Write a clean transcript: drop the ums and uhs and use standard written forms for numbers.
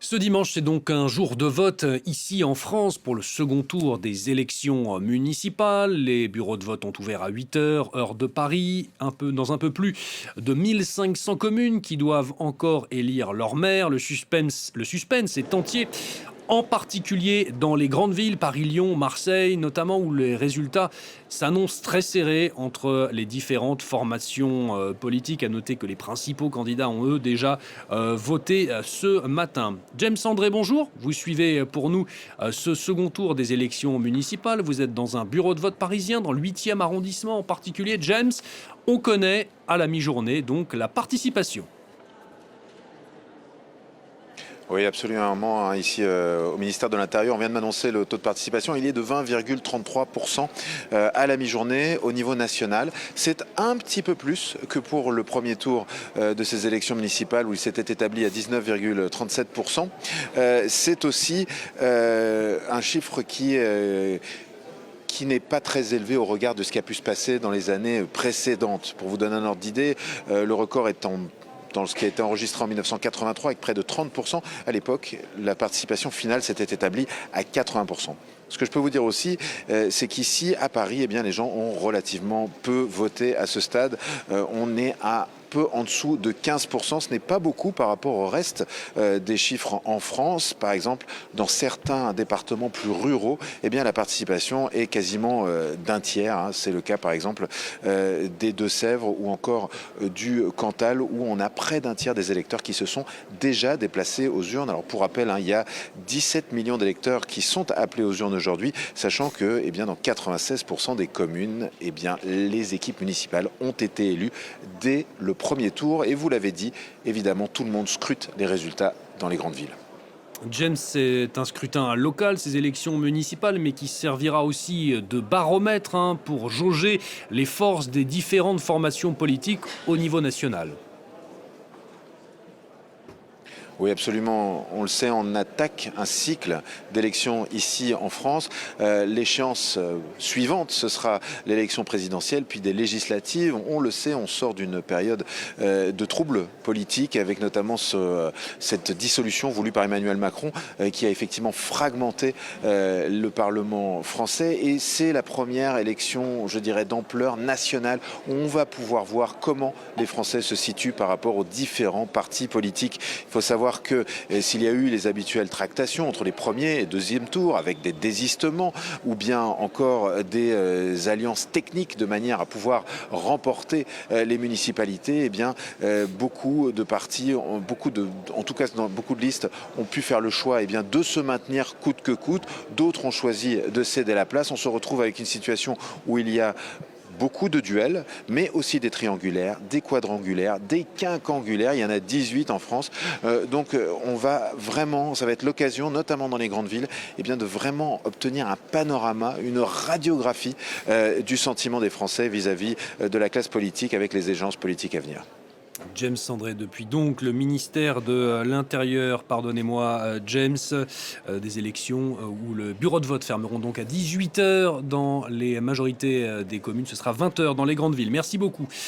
Ce dimanche, c'est donc un jour de vote ici en France pour le second tour des élections municipales. Les bureaux de vote ont ouvert à 8 heures, heure de Paris, dans un peu plus de 1500 communes qui doivent encore élire leur maire. Le suspense est entier, en particulier dans les grandes villes, Paris, Lyon, Marseille, notamment où les résultats s'annoncent très serrés entre les différentes formations politiques. À noter que les principaux candidats ont eux déjà voté ce matin. James André, bonjour. Vous suivez pour nous ce second tour des élections municipales. Vous êtes dans un bureau de vote parisien, dans le 8e arrondissement en particulier. James, on connaît à la mi-journée donc la participation. Oui, absolument. Ici, au ministère de l'Intérieur, on vient de m'annoncer le taux de participation. Il est de 20,33% à la mi-journée au niveau national. C'est un petit peu plus que pour le premier tour de ces élections municipales où il s'était établi à 19,37%. C'est aussi un chiffre qui n'est pas très élevé au regard de ce qui a pu se passer dans les années précédentes. Pour vous donner un ordre d'idée, le record est dans ce qui a été enregistré en 1983 avec près de 30%. À l'époque, la participation finale s'était établie à 80%. Ce que je peux vous dire aussi, c'est qu'ici, à Paris, eh bien, les gens ont relativement peu voté à ce stade. On est à peu en dessous de 15%. Ce n'est pas beaucoup par rapport au reste des chiffres en France. Par exemple, dans certains départements plus ruraux, eh bien, la participation est quasiment d'un tiers. C'est le cas, par exemple, des Deux-Sèvres ou encore du Cantal, où on a près d'un tiers des électeurs qui se sont déjà déplacés aux urnes. Alors, pour rappel, il y a 17 millions d'électeurs qui sont appelés aux urnes aujourd'hui, sachant que, eh bien, dans 96% des communes, eh bien, les équipes municipales ont été élues dès le premier tour. Et vous l'avez dit, évidemment, tout le monde scrute les résultats dans les grandes villes. James, c'est un scrutin local, ces élections municipales, mais qui servira aussi de baromètre pour jauger les forces des différentes formations politiques au niveau national. Oui, absolument. On le sait, on attaque un cycle d'élections ici en France. L'échéance suivante, ce sera l'élection présidentielle, puis des législatives. On le sait, on sort d'une période de troubles politiques, avec notamment cette dissolution voulue par Emmanuel Macron, qui a effectivement fragmenté le Parlement français. Et c'est la première élection, je dirais, d'ampleur nationale, où on va pouvoir voir comment les Français se situent par rapport aux différents partis politiques. Il faut savoir que s'il y a eu les habituelles tractations entre les premiers et deuxième tours, avec des désistements ou bien encore des alliances techniques de manière à pouvoir remporter les municipalités, eh bien, beaucoup de partis, en tout cas dans beaucoup de listes, ont pu faire le choix eh bien, de se maintenir coûte que coûte. D'autres ont choisi de céder la place. On se retrouve avec une situation où il y a beaucoup de duels, mais aussi des triangulaires, des quadrangulaires, des quinquangulaires. Il y en a 18 en France. On va vraiment, ça va être l'occasion, notamment dans les grandes villes, eh bien, de vraiment obtenir un panorama, une radiographie du sentiment des Français vis-à-vis de la classe politique avec les échéances politiques à venir. James André, depuis donc le ministère de l'Intérieur, pardonnez-moi James, des élections où le bureau de vote fermeront donc à 18 heures dans les majorités des communes, ce sera 20 heures dans les grandes villes. Merci beaucoup.